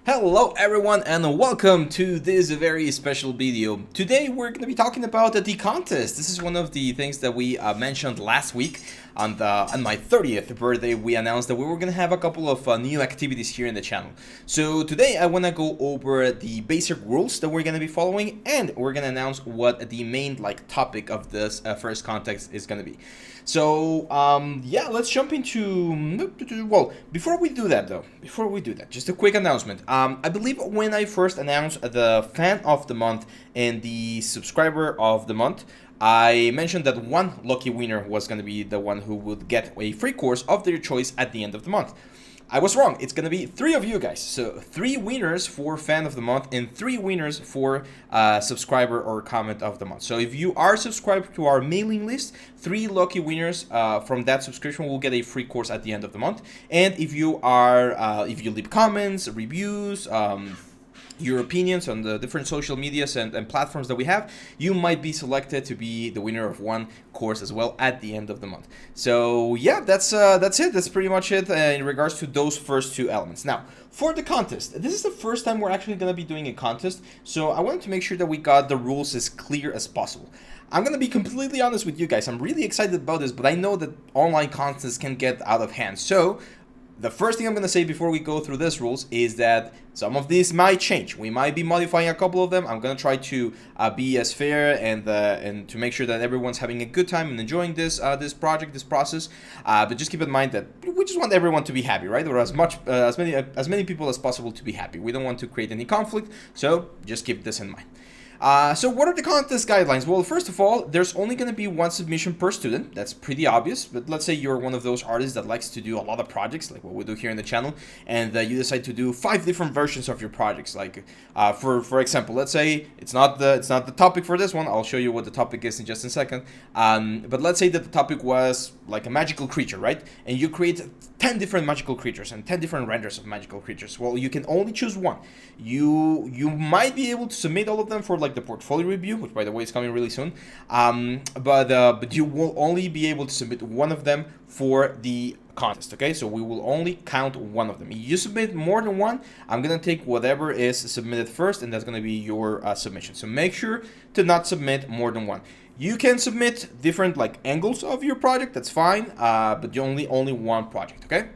Hello everyone and welcome to this very special video. Today we're going to be talking about the contest. This is one of the things that we mentioned last week on my 30th birthday. We announced that we were going to have a couple of new activities here in the channel. So today I want to go over the basic rules that we're going to be following, and we're going to announce what the main topic of this first contest is going to be. So yeah, let's jump into, well, before we do that, just a quick announcement. I believe when I first announced the fan of the month and the subscriber of the month, I mentioned that one lucky winner was going to be the one who would get a free course of their choice at the end of the month. I was wrong. It's going to be 3 of you guys. So 3 winners for fan of the month and 3 winners for subscriber or comment of the month. So if you are subscribed to our mailing list, 3 lucky winners from that subscription will get a free course at the end of the month. And if you are, if you leave comments, reviews, your opinions on the different social medias and platforms that we have, you might be selected to be the winner of one course as well at the end of the month. So yeah, that's it. That's pretty much it in regards to those first 2 elements. Now, for the contest, this is the first time we're actually going to be doing a contest, so I wanted to make sure that we got the rules as clear as possible. I'm going to be completely honest with you guys. I'm really excited about this, but I know that online contests can get out of hand. So the first thing I'm going to say before we go through these rules is that some of these might change. We might be modifying a couple of them. I'm going to try to be as fair and to make sure that everyone's having a good time and enjoying this project, this process. But just keep in mind that we just want everyone to be happy, right? Or as many people as possible to be happy. We don't want to create any conflict, so just keep this in mind. So what are the contest guidelines? Well, first of all, there's only going to be 1 submission per student. That's pretty obvious. But let's say you're one of those artists that likes to do a lot of projects, like what we do here in the channel, and you decide to do 5 different versions of your projects. Like, for example, let's say it's not the topic for this one. I'll show you what the topic is in just a second. But let's say that the topic was like a magical creature, right? And you create 10 different magical creatures and 10 different renders of magical creatures. Well, you can only choose one. You might be able to submit all of them for the portfolio review, which by the way is coming really soon. But you will only be able to submit one of them for the contest. Okay, so we will only count one of them. If you submit more than one, I'm gonna take whatever is submitted first, and that's gonna be your submission. So make sure to not submit more than one. You can submit different angles of your project. That's fine, but you only one project. Okay.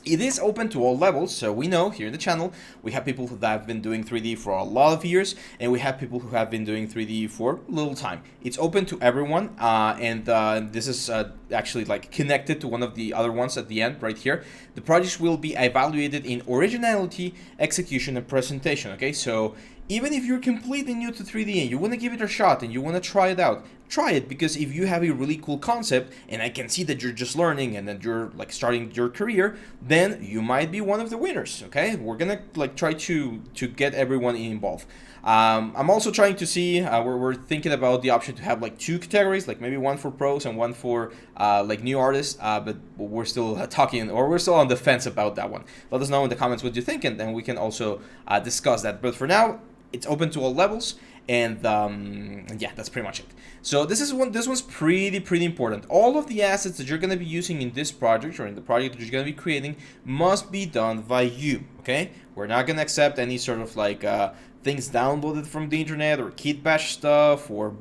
It is open to all levels, so we know here in the channel we have people who have been doing 3D for a lot of years, and we have people who have been doing 3D for little time. It's open to everyone, and this is actually connected to one of the other ones at the end right here. The projects will be evaluated in originality, execution, and presentation. Okay, so even if you're completely new to 3D and you want to give it a shot and you want to try it out, try it, because if you have a really cool concept and I can see that you're just learning and that you're starting your career, then you might be one of the winners. Okay, we're gonna try to get everyone involved. I'm also trying to see we're thinking about the option to have 2 categories, maybe one for pros and one for new artists, but we're still talking, or we're still on the fence about that one. Let us know in the comments what you think, and then we can also discuss that. But for now, it's open to all levels, and yeah, that's pretty much it. So this one's pretty important. All of the assets that you're going to be using in this project or in the project that you're going to be creating must be done by you. Okay, we're not going to accept any sort of things downloaded from the internet or kit bash stuff or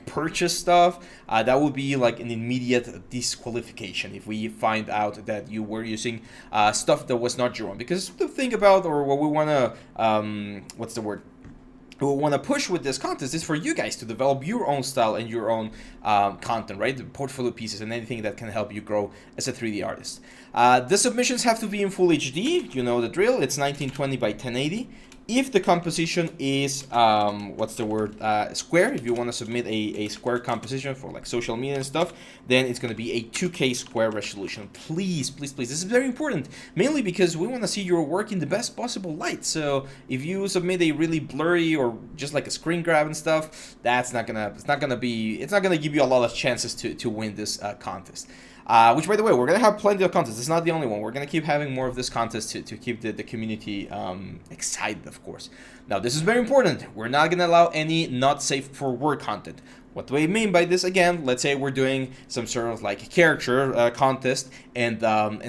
purchase stuff. That would be an immediate disqualification if we find out that you were using stuff that was not your own. Because the thing about, or what we want to what's the word, we want to push with this contest is for you guys to develop your own style and your own content, right? The portfolio pieces and anything that can help you grow as a 3D artist. The submissions have to be in full HD. You know the drill. It's 1920 by 1080. If the composition is square, if you want to submit a square composition for social media and stuff, then it's going to be a 2K square resolution. Please, please, please. This is very important, mainly because we want to see your work in the best possible light. So if you submit a really blurry or just a screen grab and stuff, it's not gonna give you a lot of chances to win this contest. Which, by the way, we're going to have plenty of contests. It's not the only one. We're going to keep having more of this contest to keep the community excited, of course. Now, this is very important. We're not going to allow any not safe for work content. What do I mean by this? Again, let's say we're doing some sort of like character contest, and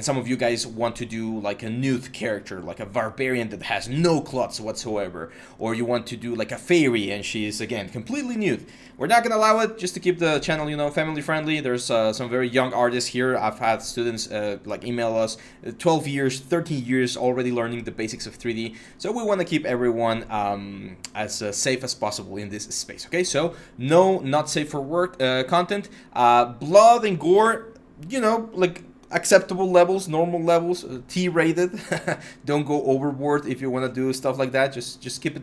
some of you guys want to do like a nude character, like a barbarian that has no clothes whatsoever, or you want to do like a fairy and she's again completely nude. We're not gonna allow it, just to keep the channel, you know, family friendly. There's some very young artists here. I've had students like email us, 12 years, 13 years already learning the basics of 3D. So we want to keep everyone as safe as possible in this space. Okay, so no, not safe for work content. Blood and gore, you know, like acceptable levels, normal levels, T-rated. Don't go overboard if you want to do stuff like that. Just keep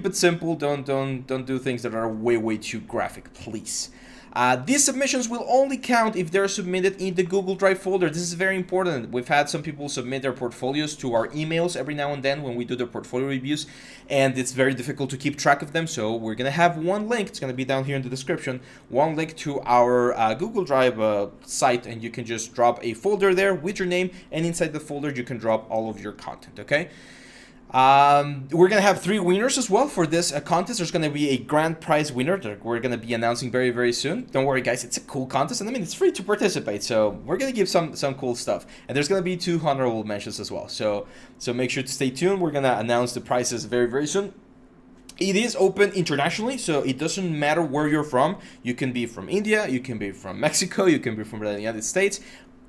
it simple. Don't do things that are way too graphic, please. These submissions will only count if they're submitted in the Google Drive folder. This is very important. We've had some people submit their portfolios to our emails every now and then when we do their portfolio reviews, and it's very difficult to keep track of them. So we're going to have one link. It's going to be down here in the description. One link to our Google Drive site, and you can just drop a folder there with your name, and inside the folder you can drop all of your content, okay? We're gonna have 3 winners as well for this contest. There's gonna be a grand prize winner that we're gonna be announcing very soon. Don't worry, guys, it's a cool contest, and I mean it's free to participate. So we're gonna give some cool stuff, and there's gonna be 2 honorable mentions as well. So make sure to stay tuned. We're gonna announce the prizes very soon. It is open internationally, so it doesn't matter where you're from. You can be from India, you can be from Mexico, you can be from the United States.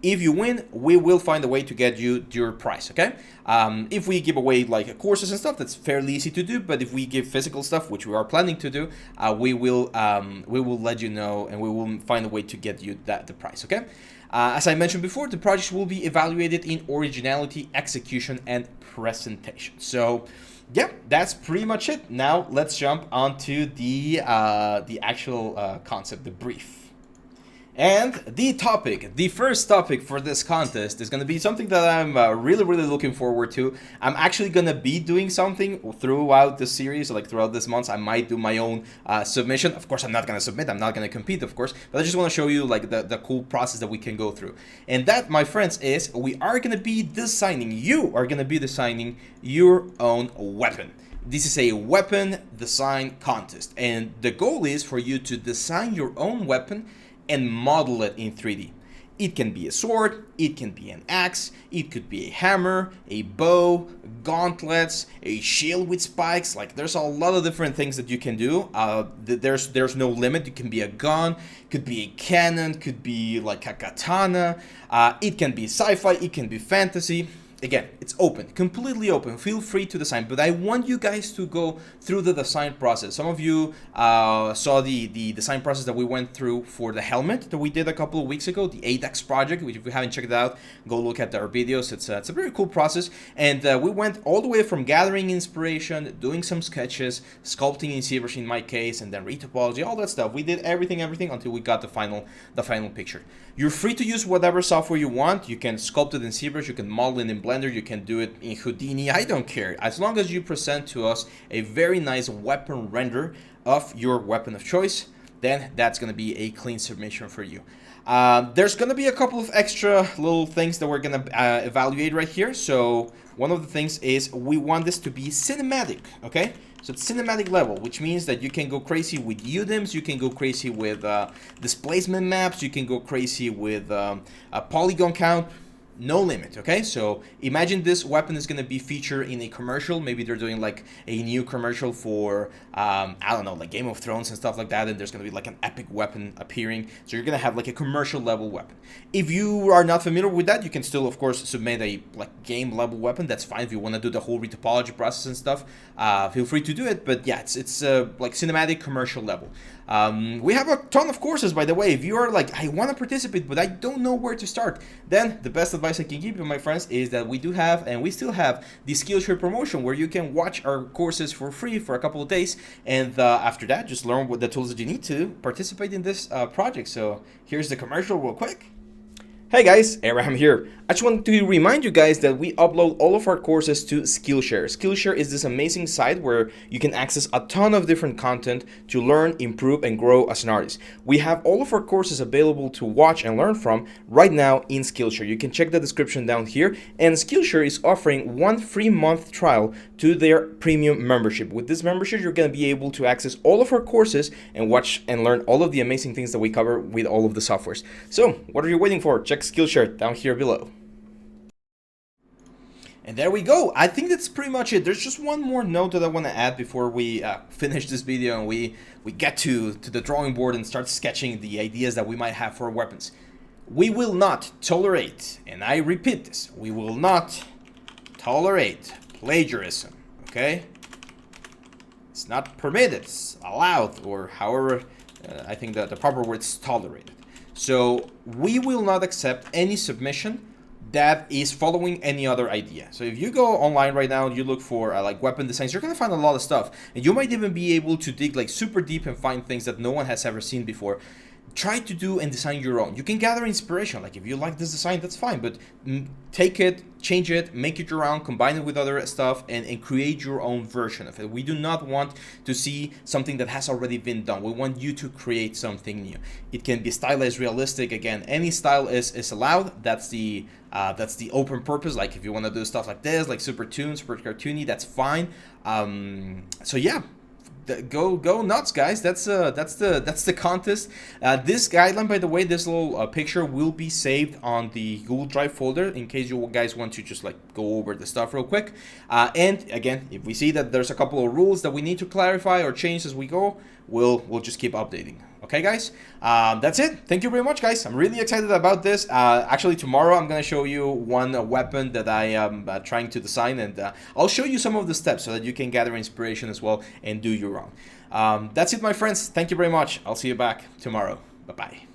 If you win, we will find a way to get you your prize, okay? If we give away like courses and stuff, that's fairly easy to do. But if we give physical stuff, which we are planning to do, we will let you know, and we will find a way to get you the prize, okay? As I mentioned before, the projects will be evaluated in originality, execution, and presentation. So yeah, that's pretty much it. Now let's jump onto the actual concept, the brief. And the first topic for this contest is going to be something that I'm really looking forward to. I'm actually going to be doing something throughout the series, like throughout this month. I might do my own submission. Of course, I'm not going to submit. I'm not going to compete, of course. But I just want to show you like the cool process that we can go through. And that, my friends, is we are going to be designing, you are going to be designing your own weapon. This is a weapon design contest. And the goal is for you to design your own weapon and model it in 3D. It can be a sword, it can be an axe, it could be a hammer, a bow, gauntlets, a shield with spikes. Like there's a lot of different things that you can do. There's no limit. It can be a gun, could be a cannon, could be like a katana. It can be sci-fi, it can be fantasy. Again, it's open, completely open. Feel free to design, but I want you guys to go through the design process. Some of you saw the design process that we went through for the helmet that we did a couple of weeks ago, the ADAX project, which if you haven't checked it out, go look at our videos. It's a very cool process. And we went all the way from gathering inspiration, doing some sketches, sculpting in ZBrush in my case, and then retopology, all that stuff. We did everything until we got the final picture. You're free to use whatever software you want. You can sculpt it in ZBrush, you can model it in Blender, you can do it in Houdini. I don't care. As long as you present to us a very nice weapon render of your weapon of choice, then that's going to be a clean submission for you. There's going to be a couple of extra little things that we're going to evaluate right here. So one of the things is we want this to be cinematic, okay? So it's cinematic level, which means that you can go crazy with UDIMs, you can go crazy with displacement maps, you can go crazy with a polygon count. No limit, okay? So imagine this weapon is going to be featured in a commercial. Maybe they're doing like a new commercial for, I don't know, like Game of Thrones and stuff like that, and there's going to be like an epic weapon appearing. So you're going to have like a commercial level weapon. If you are not familiar with that, you can still, of course, submit a like game level weapon. That's fine if you want to do the whole retopology process and stuff. Feel free to do it, but yeah, it's like cinematic commercial level. We have a ton of courses, by the way. If you are like, I want to participate, but I don't know where to start, then the best advice I can give you, my friends, is that we do have, and we still have, the Skillshare promotion where you can watch our courses for free for a couple of days, and after that, just learn what the tools that you need to participate in this project. So here's the commercial real quick. Hey guys, Abraham here. I just want to remind you guys that we upload all of our courses to Skillshare. Skillshare is this amazing site where you can access a ton of different content to learn, improve, and grow as an artist. We have all of our courses available to watch and learn from right now in Skillshare. You can check the description down here, and Skillshare is offering 1 free month trial to their premium membership. With this membership, you're going to be able to access all of our courses and watch and learn all of the amazing things that we cover with all of the softwares. So, what are you waiting for? Check Skillshare down here below. And there we go. I think that's pretty much it. There's just one more note that I want to add before we finish this video and we get to the drawing board and start sketching the ideas that we might have for weapons. We will not tolerate, and I repeat this, we will not tolerate plagiarism, okay? It's not permitted, it's allowed, or however, I think that the proper word is tolerated. So we will not accept any submission that is following any other idea. So if you go online right now and you look for like weapon designs, you're gonna find a lot of stuff, and you might even be able to dig like super deep and find things that no one has ever seen before. Try to do and design your own. You can gather inspiration. Like if you like this design, that's fine, but take it, change it, make it your own, combine it with other stuff, and create your own version of it. We do not want to see something that has already been done. We want you to create something new. It can be stylized, realistic. Again, any style is allowed. That's the open purpose. Like if you want to do stuff like this, like super cartoony, that's fine. So yeah. Go nuts, guys. That's the contest. This guideline, by the way, this little picture will be saved on the Google Drive folder in case you guys want to just like go over the stuff real quick. And again, if we see that there's a couple of rules that we need to clarify or change as we go, we'll just keep updating. Okay, guys, that's it. Thank you very much, guys. I'm really excited about this. Actually, tomorrow I'm going to show you one weapon that I am trying to design, and I'll show you some of the steps so that you can gather inspiration as well and do your own. That's it, my friends. Thank you very much. I'll see you back tomorrow. Bye-bye.